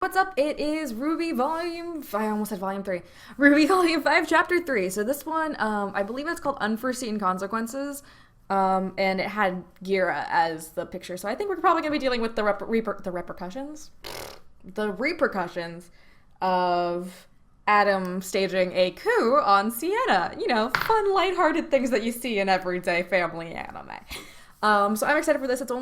What's up? It is RWBY Volume... I almost said Volume 3. RWBY Volume 5, Chapter 3. So this one, I believe it's called Unforeseen Consequences. And it had Ghira as the picture. So I think we're probably going to be dealing with the repercussions? The repercussions of Adam staging a coup on Sienna. You know, fun, lighthearted things that you see in everyday family anime. So I'm excited for this. It's a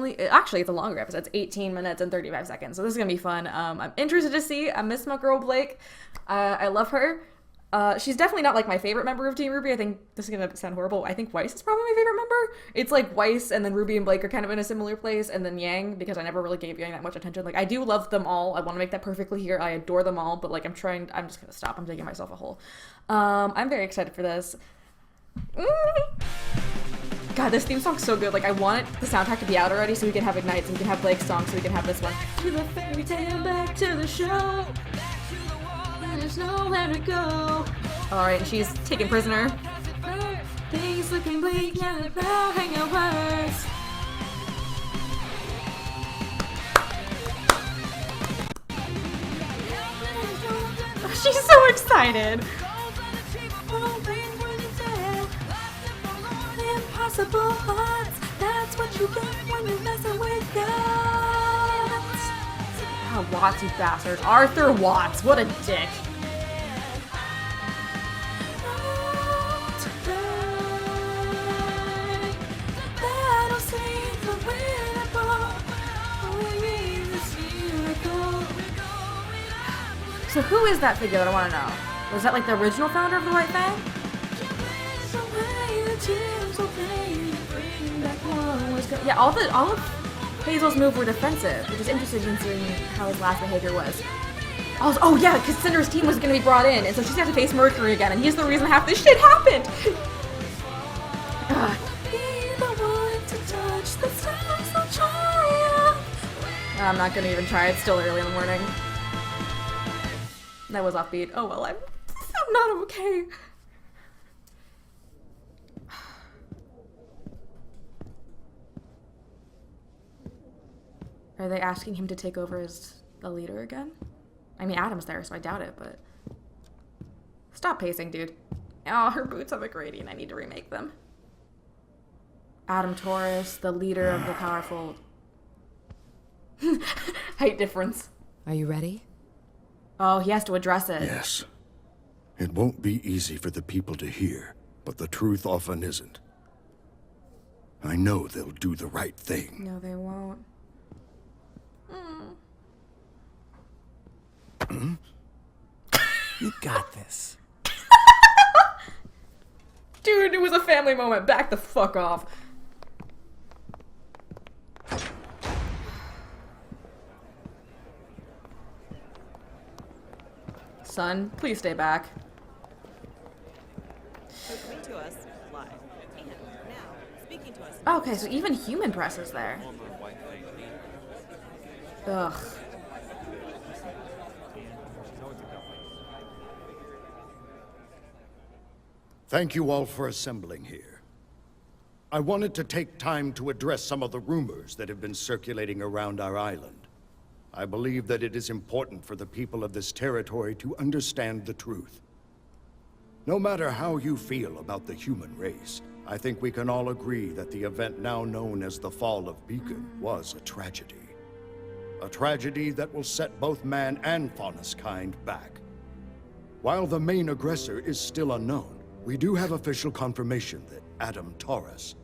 longer episode. It's 18 minutes and 35 seconds. So this is going to be fun. I'm interested to see. I miss my girl Blake. I love her. She's definitely not like my favorite member of Team RWBY. I think this is going to sound horrible. I think Weiss is probably my favorite member. It's like Weiss and then RWBY and Blake are kind of in a similar place. And then Yang, because I never really gave Yang that much attention. Like, I do love them all. I want to make that perfectly here. I adore them all. But like, I'm just going to stop. I'm digging myself a hole. I'm very excited for this. God, this theme song's so good. Like, I want the soundtrack to be out already so we can have Ignite, so we can have Blake's song, so we can have this one. To the fairy tale, back to the show. There's nowhere to go. Alright, and she's taken prisoner. Things looking bleak, yeah, they're about hanging worse. She's so excited. Impossible odds. That's what you get when you're messing with gods. Oh, Watts, you bastard. Arthur Watts, what a dick. So who is that figure that I want to know? Was that like the original founder of the White Fang? Yeah, all of Hazel's moves were defensive, which is interesting considering how his last behavior was. Oh yeah, because Cinder's team was going to be brought in, and so she's going to have to face Mercury again, and he's the reason half this shit happened! I'm not going to even try, it's still early in the morning. That was offbeat. Oh well, I'm not okay. Are they asking him to take over as the leader again? I mean, Adam's there, so I doubt it, but... Stop pacing, dude. Oh, her boots have a gradient. I need to remake them. Adam Taurus, the leader of the powerful... height difference. Are you ready? Oh, he has to address it. Yes. It won't be easy for the people to hear, but the truth often isn't. I know they'll do the right thing. No, they won't. You got this. Dude, it was a family moment. Back the fuck off. Son, please stay back. Coming to us live and now speaking to us. Okay, so even human press is there. Ugh. Thank you all for assembling here. I wanted to take time to address some of the rumors that have been circulating around our island. I believe that it is important for the people of this territory to understand the truth. No matter how you feel about the human race, I think we can all agree that the event now known as the Fall of Beacon was a tragedy. A tragedy that will set both man and faunus kind back. While the main aggressor is still unknown, we do have official confirmation that Adam Taurus,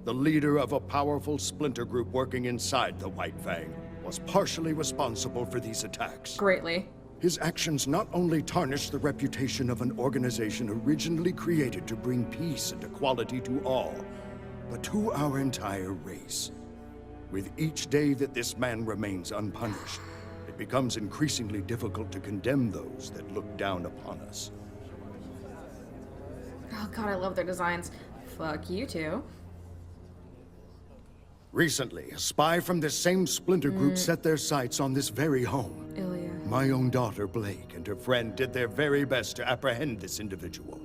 the leader of a powerful splinter group working inside the White Fang, was partially responsible for these attacks. Greatly. His actions not only tarnish the reputation of an organization originally created to bring peace and equality to all, but to our entire race. With each day that this man remains unpunished, it becomes increasingly difficult to condemn those that look down upon us. Oh god, I love their designs. Fuck you two. Recently, a spy from this same splinter group set their sights on this very home. Ilya. My own daughter, Blake, and her friend did their very best to apprehend this individual.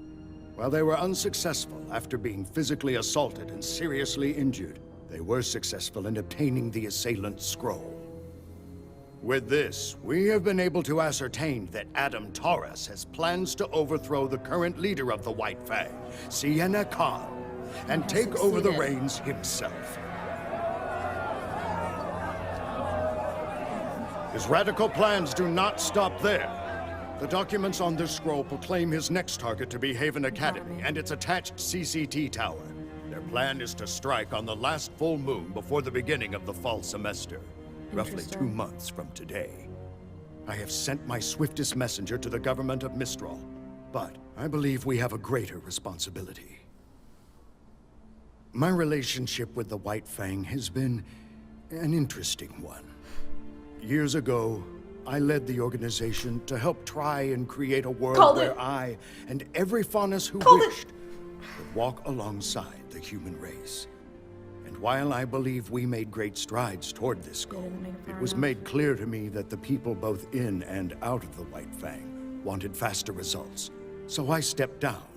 While they were unsuccessful after being physically assaulted and seriously injured, they were successful in obtaining the assailant's scroll. With this, we have been able to ascertain that Adam Taurus has plans to overthrow the current leader of the White Fang, Sienna Khan, and take over the reins himself. His radical plans do not stop there. The documents on this scroll proclaim his next target to be Haven Academy and its attached CCT tower. Their plan is to strike on the last full moon before the beginning of the fall semester, roughly 2 months from today. I have sent my swiftest messenger to the government of Mistral, but I believe we have a greater responsibility. My relationship with the White Fang has been an interesting one. Years ago, I led the organization to help try and create a world where I and every Faunus who wished would walk alongside the human race. And while I believe we made great strides toward this goal, it was made clear to me that the people both in and out of the White Fang wanted faster results. So I stepped down,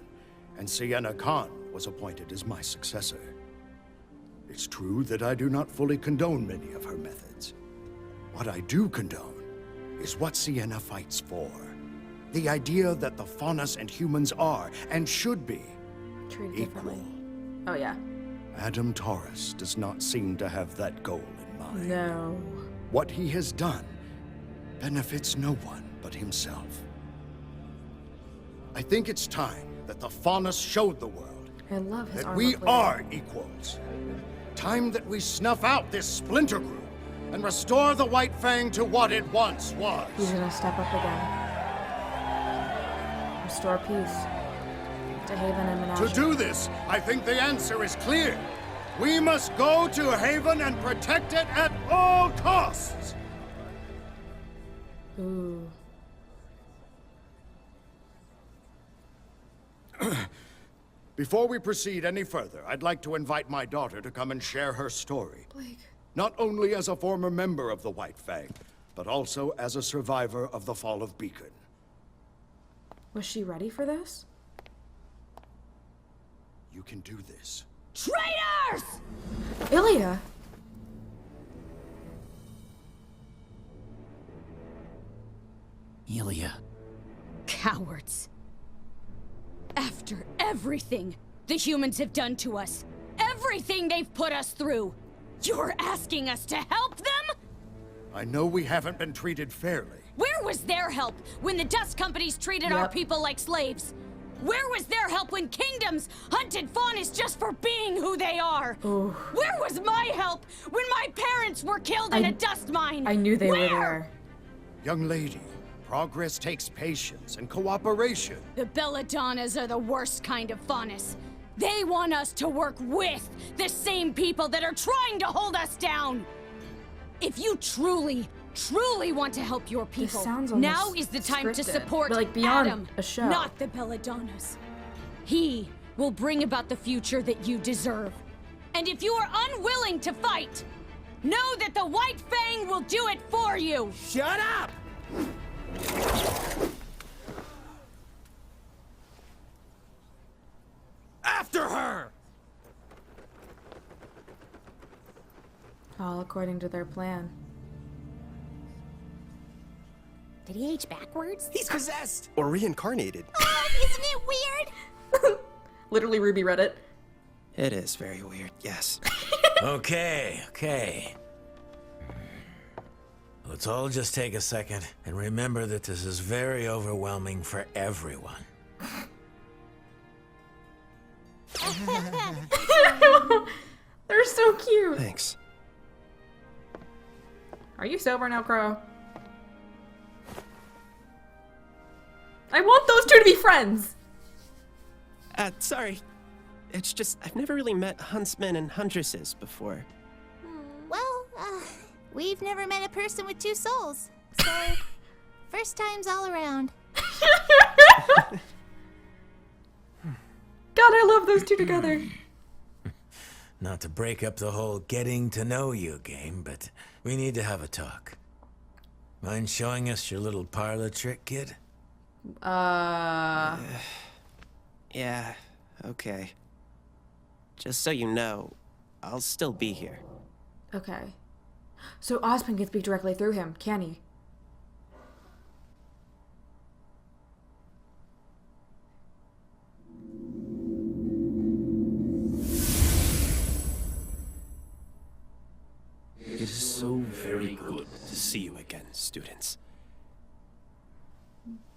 and Sienna Khan was appointed as my successor. It's true that I do not fully condone many of her methods. What I do condone is what Sienna fights for. The idea that the Faunus and humans are, and should be, equal. Oh, yeah. Adam Taurus does not seem to have that goal in mind. No. What he has done benefits no one but himself. I think it's time that the Faunus showed the world I love his that we are equals. Time that we snuff out this splinter group and restore the White Fang to what it once was. He's gonna step up again. Restore peace to Haven and Menagerie. To do this, I think the answer is clear. We must go to Haven and protect it at all costs. Ooh. Before we proceed any further, I'd like to invite my daughter to come and share her story. Blake. Not only as a former member of the White Fang, but also as a survivor of the fall of Beacon. Was she ready for this? You can do this. Traitors! Illya! Illya. Cowards. After everything the humans have done to us, everything they've put us through, you're asking us to help them? I know we haven't been treated fairly. Where was their help when the dust companies treated our people like slaves? Where was their help when kingdoms hunted Faunus just for being who they are? Ooh. Where was my help when my parents were killed in a dust mine? I knew they were Where? there. Young lady, progress takes patience and cooperation. The Belladonnas are the worst kind of Faunus. They want us to work with the same people that are trying to hold us down. If you truly want to help your people, sounds now almost is the time to scripted, support but, like, beyond Adam, a show. not the Belladonnas. He will bring about the future that you deserve. And if you are unwilling to fight, know that the White Fang will do it for you. Shut up! After her! All according to their plan. Did he age backwards? He's possessed! Or reincarnated. Oh, isn't it weird? Literally, Ruby read it. It is very weird, yes. Okay. Let's all just take a second and remember that this is very overwhelming for everyone. They're so cute. Thanks. Are you sober now, Crow? I want those two to be friends. Sorry. It's just, I've never really met huntsmen and huntresses before. Well, we've never met a person with two souls. So, first times all around. God, I love those two together. Not to break up the whole getting to know you game, but we need to have a talk. Mind showing us your little parlor trick, kid? Yeah, okay. Just so you know, I'll still be here. Okay. So Ozpin can speak directly through him, can he? It is so very good to see you again, students.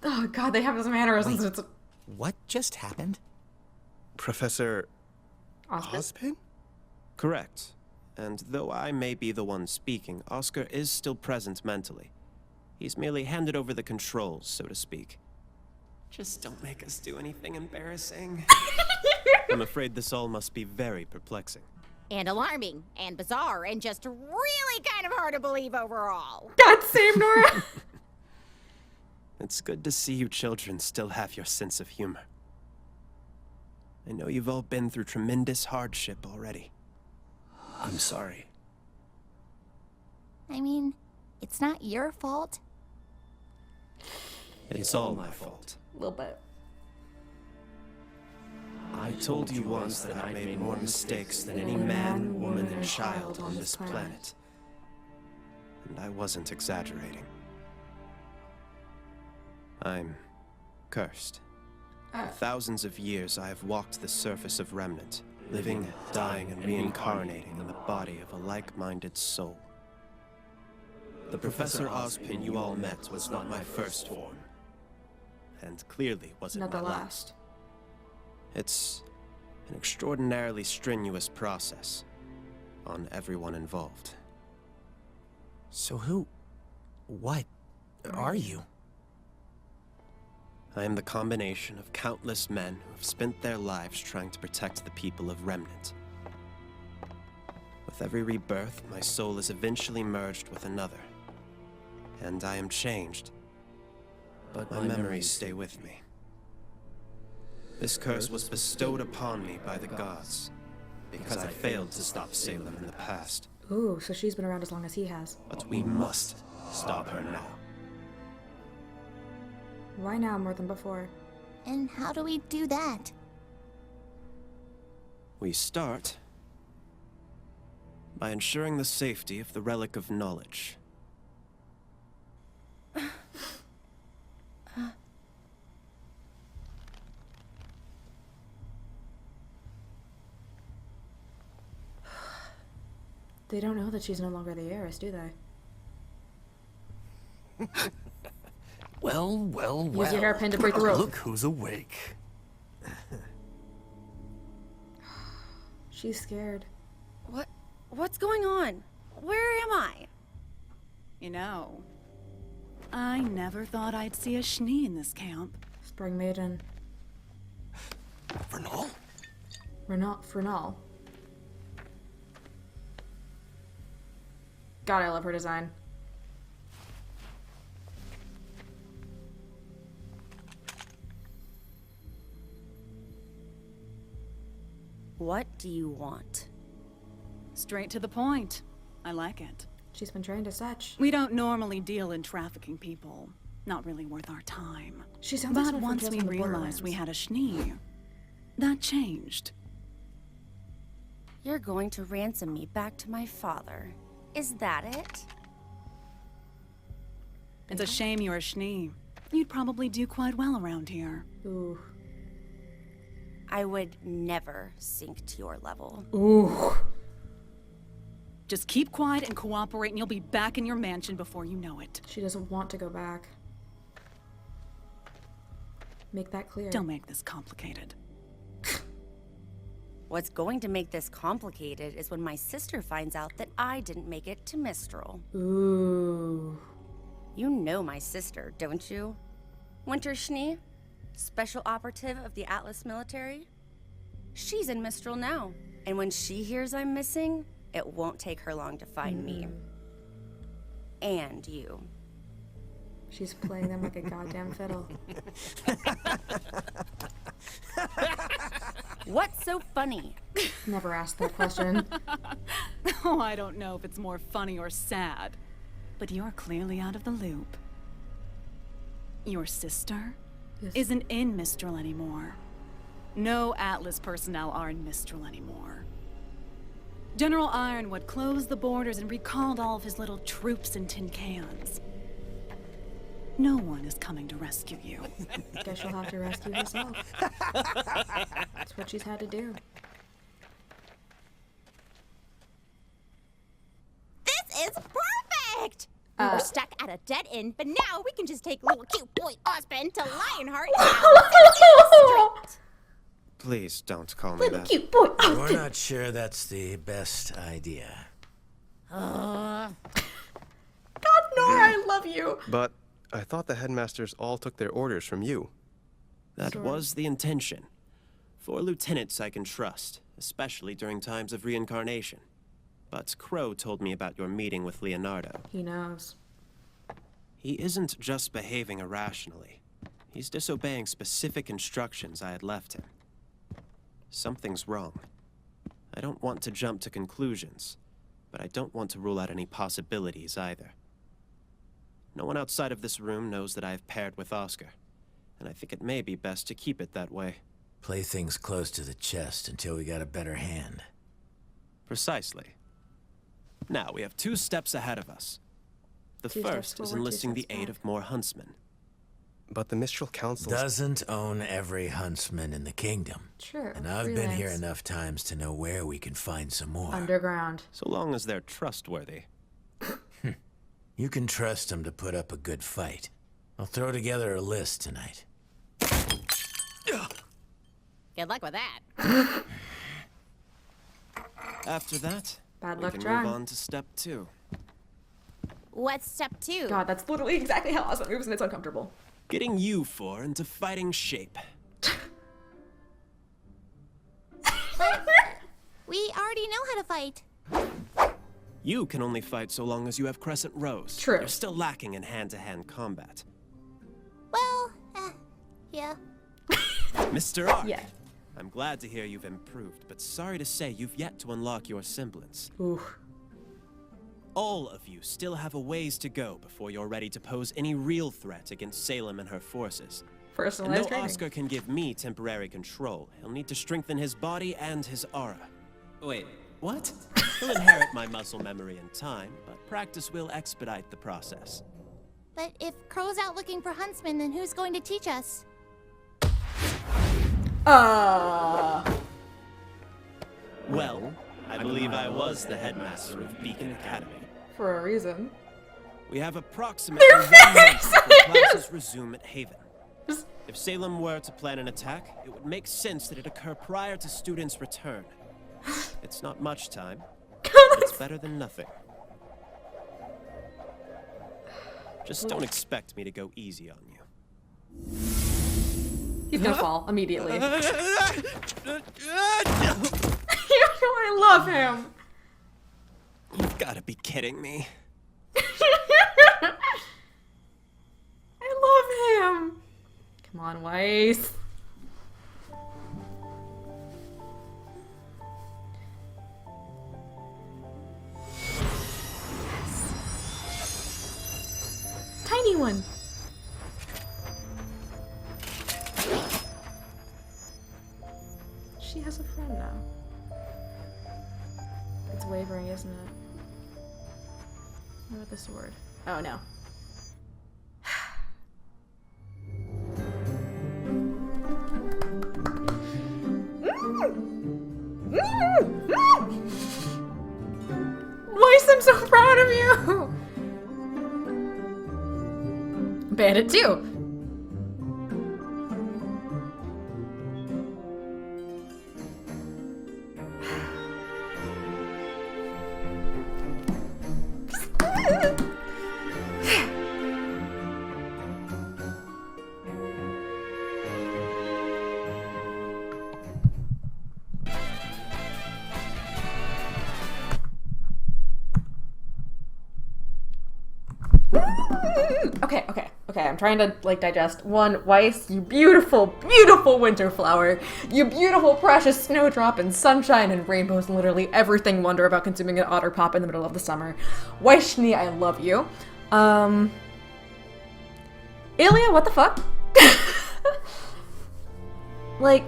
Oh god, they have his mannerisms. Wait. It's What just happened? Professor Ozpin. Ozpin? Correct. And though I may be the one speaking, Oscar is still present mentally. He's merely handed over the controls, so to speak. Just don't make us do anything embarrassing. I'm afraid this all must be very perplexing. And alarming, and bizarre, and just really kind of hard to believe overall. God save Nora. It's good to see you children still have your sense of humor. I know you've all been through tremendous hardship already. I'm sorry. I mean, it's not your fault. It's all my fault. A little bit. I told you once that I made more mistakes than any man, woman, and child on this planet. And I wasn't exaggerating. I'm cursed. For thousands of years, I have walked the surface of Remnant, living, dying, and reincarnating in the body of a like-minded soul. The Professor Ozpin you all met was not my first form, and clearly wasn't Not the my last. It's an extraordinarily strenuous process on everyone involved. So what are you? I am the combination of countless men who have spent their lives trying to protect the people of Remnant. With every rebirth, my soul is eventually merged with another, and I am changed, but my memories stay with me. This curse was bestowed upon me by the gods, because I failed to stop Salem in the past. Ooh, so she's been around as long as he has. But we must stop her now. Why now more than before? And how do we do that? We start by ensuring the safety of the Relic of Knowledge. They don't know that she's no longer the heiress, do they? Well. Use your hairpin to break the rope. Look who's awake. She's scared. What's going on? Where am I? You know, I never thought I'd see a Schnee in this camp. Spring Maiden. Vernal? Fernal. God, I love her design. What do you want? Straight to the point. I like it. She's been trained as such. We don't normally deal in trafficking people. Not really worth our time. She sounds like But someone from once Tales we from the realized we Borderlands. had a Schnee, that changed. You're going to ransom me back to my father. Is that it? It's a shame you're a Schnee. You'd probably do quite well around here. Ooh. I would never sink to your level. Ooh. Just keep quiet and cooperate and you'll be back in your mansion before you know it. She doesn't want to go back. Make that clear. Don't make this complicated. What's going to make this complicated is when my sister finds out that I didn't make it to Mistral. Ooh. You know my sister, don't you? Winter Schnee, special operative of the Atlas military. She's in Mistral now, and when she hears I'm missing, it won't take her long to find me. And you. She's playing them like a goddamn fiddle. What's so funny? Never asked that question. Oh, I don't know if it's more funny or sad, but you're clearly out of the loop. Your sister isn't in Mistral anymore. No Atlas personnel are in Mistral anymore. General Ironwood closed the borders and recalled all of his little troops and tin cans. No one is coming to rescue you. Guess she'll have to rescue herself. That's what she's had to do. This is perfect! We were stuck at a dead end, but now we can just take little cute boy Ozpin to Lionheart and Please don't call me Little that. cute boy. We're not sure that's the best idea. God, Nora, I love you. But I thought the headmasters all took their orders from you. That was the intention. 4 lieutenants I can trust, especially during times of reincarnation. But Crow told me about your meeting with Leonardo. He knows. He isn't just behaving irrationally. He's disobeying specific instructions I had left him. Something's wrong. I don't want to jump to conclusions, but I don't want to rule out any possibilities either. No one outside of this room knows that I have paired with Oscar, and I think it may be best to keep it that way. Play things close to the chest until we got a better hand. Precisely. Now, we have 2 steps ahead of us. The 2 steps first is forward, 2 enlisting the steps aid back. of more huntsmen. But the Mistral Council Doesn't own every huntsman in the kingdom. True. And I've been here freelance. enough times to know where we can find some more. Underground. So long as they're trustworthy. You can trust them to put up a good fight. I'll throw together a list tonight. Good luck with that. After that, Bad we luck can trying. move on to step 2. What's step 2? God, that's literally exactly how Ozpin moves, and it's uncomfortable. Getting you 4 into fighting shape. We already know how to fight. You can only fight so long as you have crescent rows. True. You're still lacking in hand-to-hand combat. Well, yeah. Mr. R. Yeah. I'm glad to hear you've improved, but sorry to say you've yet to unlock your semblance. Ooh. All of you still have a ways to go before you're ready to pose any real threat against Salem and her forces. And Personalized though training. Oscar can give me temporary control, he'll need to strengthen his body and his aura. Wait, what? He'll inherit my muscle memory in time, but practice will expedite the process. But if Crow's out looking for huntsmen, then who's going to teach us? Well, I believe I was the headmaster of Beacon Academy. For a reason. We have approximately 1 month before classes resume at Haven. If Salem were to plan an attack, it would make sense that it occur prior to students' return. It's not much time, but it's better than nothing. Just don't expect me to go easy on you. He's gonna fall immediately. You know, I love him. You've got to be kidding me. I love him. Come on, Weiss. Tiny one. She has a friend now. It's wavering, isn't it? What about the sword? Oh no. Weiss, I'm so proud of you! Bandit too. Okay, I'm trying to, like, digest. 1, Weiss, you beautiful, beautiful winter flower. You beautiful, precious snowdrop and sunshine and rainbows and literally everything wonder about consuming an otter pop in the middle of the summer. Weiss, I love you. Illya, what the fuck? Like...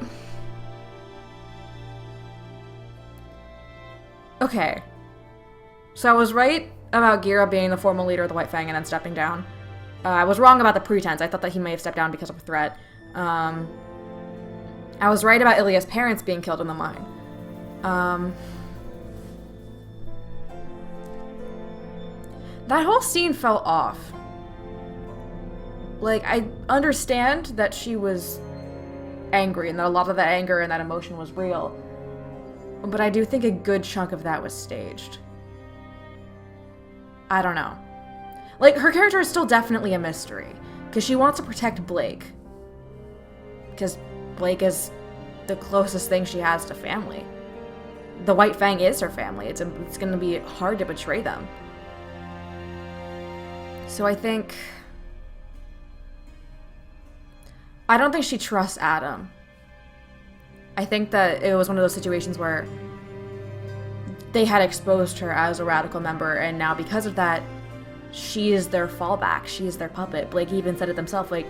Okay. So I was right about Ghira being the formal leader of the White Fang and then stepping down. I was wrong about the pretense. I thought that he may have stepped down because of a threat. I was right about Illya's parents being killed in the mine. That whole scene fell off. Like, I understand that she was angry and that a lot of that anger and that emotion was real. But I do think a good chunk of that was staged. I don't know. Like, her character is still definitely a mystery. Because she wants to protect Blake. Because Blake is the closest thing she has to family. The White Fang is her family. It's going to be hard to betray them. So I don't think she trusts Adam. I think that it was one of those situations where they had exposed her as a radical member, and now because of that, she is their fallback. She is their puppet. Blake even said it themselves, like,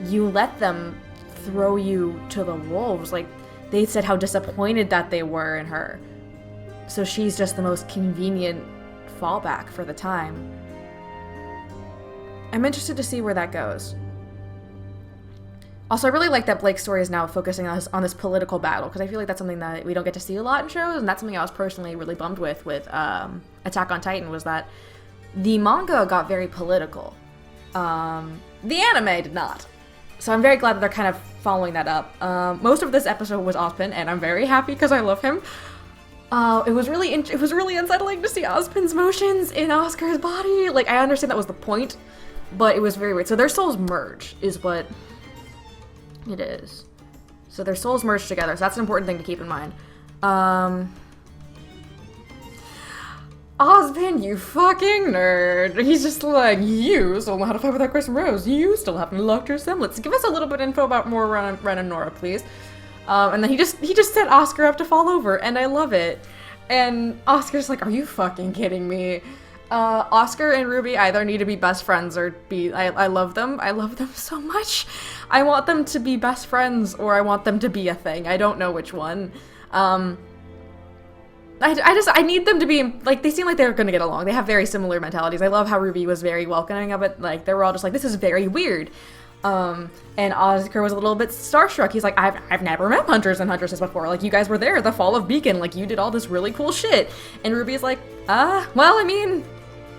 you let them throw you to the wolves. Like, they said how disappointed that they were in her. So she's just the most convenient fallback for the time. I'm interested to see where that goes. Also, I really like that Blake's story is now focusing on this political battle, because I feel like that's something that we don't get to see a lot in shows, and that's something I was personally really bummed with Attack on Titan, was that the manga got very political. The anime did not. So I'm very glad that they're kind of following that up. Most of this episode was Ozpin, and I'm very happy because I love him. It was really unsettling to see Ozpin's motions in Oscar's body. Like, I understand that was the point, but it was very weird. So their souls merge, is what it is. So their souls merge together, so that's an important thing to keep in mind. Ozpin, you fucking nerd. He's just like, you still know how to fight without Chris Rose. You still haven't unlocked your semblance. Give us a little bit of info about more Ren and Nora, please. And then he just set Oscar up to fall over, and I love it. And Oscar's like, are you fucking kidding me? Oscar and RWBY either need to be best friends or be... I love them. I love them so much. I want them to be best friends, or I want them to be a thing. I don't know which one. I need them to be, like, they seem like they're gonna get along. They have very similar mentalities. I love how RWBY was very welcoming of it. Like, they were all just like, this is very weird. And Oscar was a little bit starstruck. He's like, I've never met Hunters and Huntresses before. Like, you guys were there at the fall of Beacon. Like, you did all this really cool shit. And RWBY's like, well, I mean,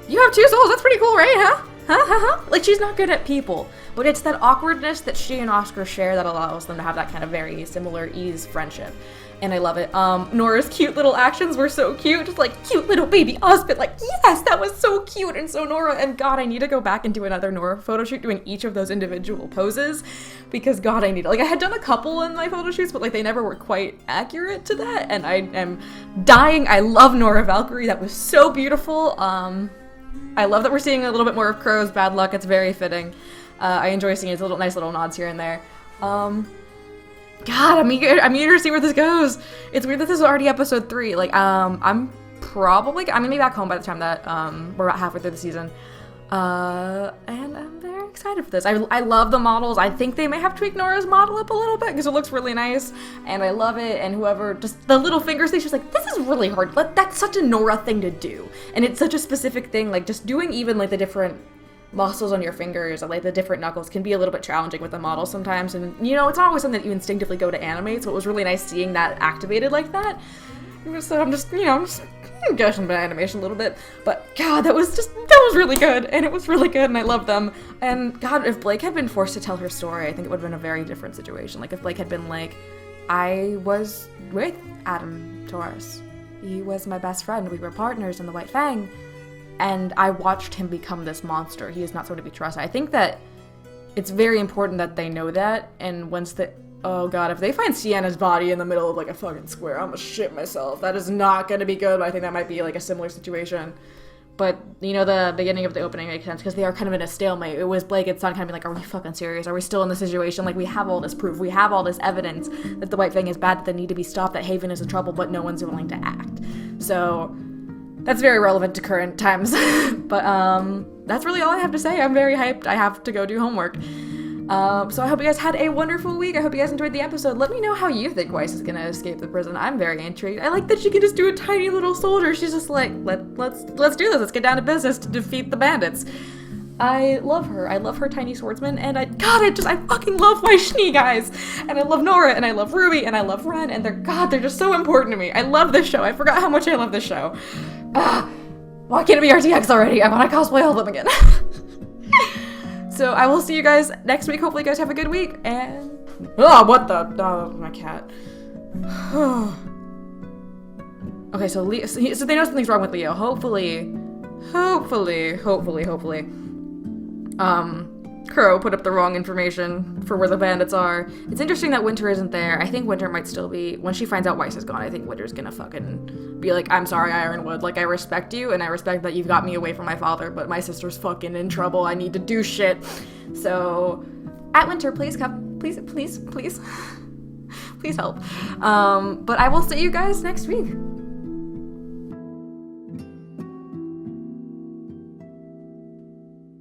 you have 2 souls. That's pretty cool, right? Huh? Like, she's not good at people. But it's that awkwardness that she and Oscar share that allows them to have that kind of very similar ease friendship. And I love it. Nora's cute little actions were so cute. Just like, cute little baby Ozpin. Like, yes, that was so cute and so Nora. And God, I need to go back and do another Nora photo shoot doing each of those individual poses. Because God, I need it. Like, I had done a couple in my photo shoots, but like, they never were quite accurate to that. And I am dying. I love Nora Valkyrie. That was so beautiful. I love that we're seeing a little bit more of Crow's bad luck. It's very fitting. I enjoy seeing his nice little nods here and there. God, I'm eager to see where this goes. It's weird that this is already episode 3. Like, I'm gonna be back home by the time that, we're about halfway through the season. And I'm very excited for this. I love the models. I think they may have tweaked Nora's model up a little bit, because it looks really nice, and I love it, and whoever, just the little fingers thing, she's like, this is really hard. That's such a Nora thing to do, and it's such a specific thing, like, just doing even, like, the different muscles on your fingers, like the different knuckles, can be a little bit challenging with the model sometimes, and you know, it's not always something that you instinctively go to animate, so it was really nice seeing that activated like that. So I'm just gushing about animation a little bit, but God, that was really good, and it was really good, and I love them. And God, if Blake had been forced to tell her story, I think it would have been a very different situation. Like, if Blake had been like, I was with Adam Taurus, he was my best friend, we were partners in the White Fang, and I watched him become this monster. He is not someone to be trusted. I think that it's very important that they know that, and once oh God, if they find Sienna's body in the middle of, like, a fucking square, I'm gonna shit myself. That is not gonna be good, but I think that might be, like, a similar situation. But, you know, the beginning of the opening makes sense, because they are kind of in a stalemate. It was Blake and Sun kind of be like, are we fucking serious? Are we still in this situation? Like, we have all this proof. We have all this evidence that the White Fang is bad, that they need to be stopped, that Haven is in trouble, but no one's willing to act. So that's very relevant to current times. But that's really all I have to say. I'm very hyped. I have to go do homework. So I hope you guys had a wonderful week. I hope you guys enjoyed the episode. Let me know how you think Weiss is gonna escape the prison. I'm very intrigued. I like that she can just do a tiny little soldier. She's just like, let's do this. Let's get down to business to defeat the bandits. I love her. I love her tiny swordsman, and I fucking love Weiss Schnee, guys. And I love Nora, and I love Ruby, and I love Ren, and they're just so important to me. I love this show. I forgot how much I love this show. Why can't it be RTX already? I want to cosplay all of them again. So I will see you guys next week. Hopefully you guys have a good week, and... Oh, what the... Oh, my cat. Okay, so they know something's wrong with Leo. Hopefully... Crow put up the wrong information for where the bandits are. It's interesting that Winter isn't there. I think Winter might still be... When she finds out Weiss is gone, I think Winter's gonna fucking be like, I'm sorry, Ironwood. Like, I respect you, and I respect that you've got me away from my father, but my sister's fucking in trouble. I need to do shit. So, at Winter, please come. Please. Please help. But I will see you guys next week.